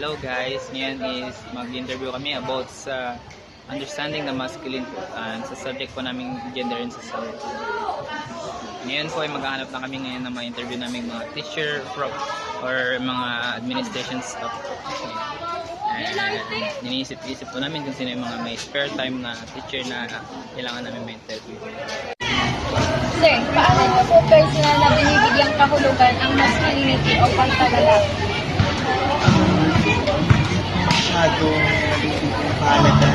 Hello guys, ngayon is mag-interview kami about sa understanding the masculine and sa subject po naming gender and society. Ngayon po ay maghahanap na kami ngayon na ma-interview namin mga teacher or mga administration staff. And iniisip-isip po namin kung sino yung mga may spare time na teacher na kailangan namin ma-interview. Sir, paano niyo po personal na binibigyang kahulugan ang masculinity o pagkalalaki? Masyadong nabibigyan mahalaga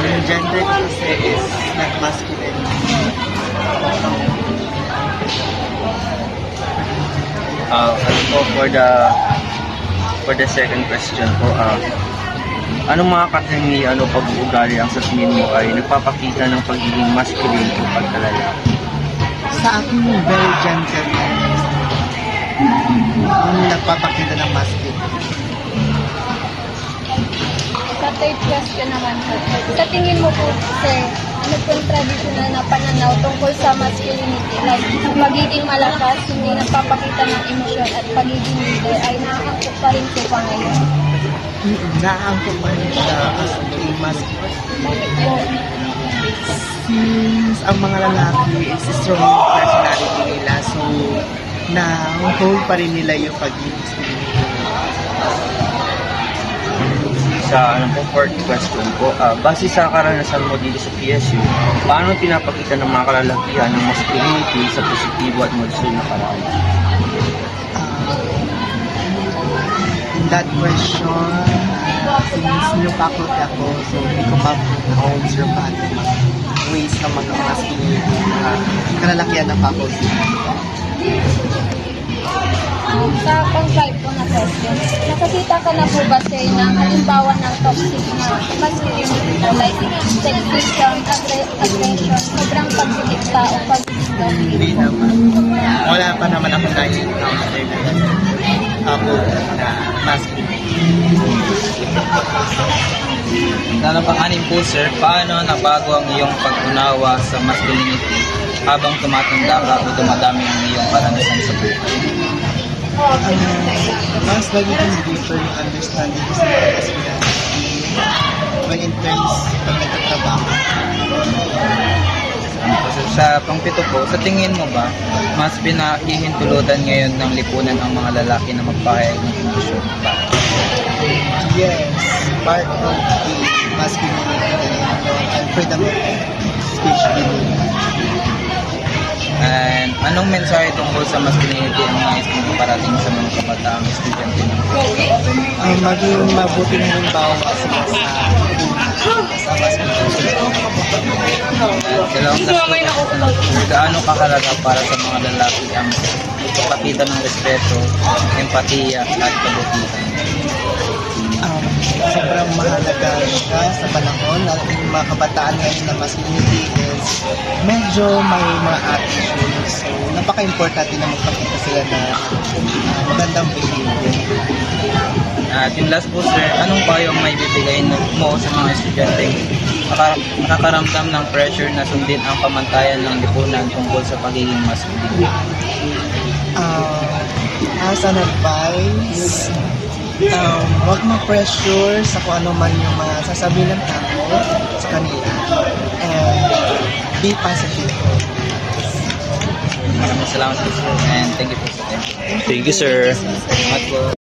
yung gender ko kasi is not masculine. Ano po for the second question po, anong mga katangian o pag-uugali ang sa tingin mo ay nagpapakita ng pagiging masculine o pagkalalaki? Sa akin, very gentleman. Yung nagpapakita ng masculine. Sa third question naman po, sa tingin mo po, sir, ano po yung traditional na pananaw tungkol sa masculinity? Like, pagiging malakas, hindi nagpapakita ng emosyon at pagiging leader ay nakaangkop pa rin po pa ngayon. Naaangkop pa rin siya as a masculine. Bakit po? Since ang mga lalaki is strong yung personality nila, so na-hold pa rin nila yung pagiging masculine. Sa fourth question po, base sa karanasan mo dito sa PSU, paano pinapakita ng mga kalalakihan ng masculinity sa positibo at modern na paraan? That question, since new faculty ako, so hindi ko pa na-observe ang ways ng mga masculinity na kalalakihan ng faculty. Sa pang-five po na question, nakakita ka na po ba, sir, ng halimbawa ng toxic na masculinity po, like sexism, aggression, sobrang pagsitikta o pagsitikta? Hindi naman. Wala pa naman ako na-encounter na ako na masculinity. Pang-anim po sir, paano nabago ang iyong pag-unawa sa masculinity habang tumatanda ka o dumadami ang iyong karanasan sa buhay? Mas nagiging deeper yung understanding ko sa masculinity when in terms pag nagtatrabaho. Sa pang-pito po, sa tingin mo ba, mas pinahihintulutan ngayon ng lipunan ang mga lalaki na magpahayag ng emosyon? Yes, part of the masculinity and freedom of speech belief. And anong mensahe tungkol sa masculinity ang mga parating sa mga kabataang estudyante ng Maging mabuting halimbawa sa masculinity. dalawang tatlo, gaano kakalaga para sa mga lalaki ang pagpapakita ng respeto, empatiya at kabutihan? Sobrang mahalaga siya sa panahon na yung mga kabataan ngayon na masculinity is medyo may mga attitudes. So, napaka-importante na magpakita sila na magandang behavior. At yung last po sir, anong payong may bibigay mo sa mga estudyante nakakaramdam ng pressure na sundin ang pamantayan ng lipunan tungkol sa pagiging masculine? As an advice, huwag ma-pressure sa kung ano man yung mga sasabihin ng tao sa kanila. And be positive. Maraming salamat po sir and thank you po sa time. Thank you, sir. Salamat po.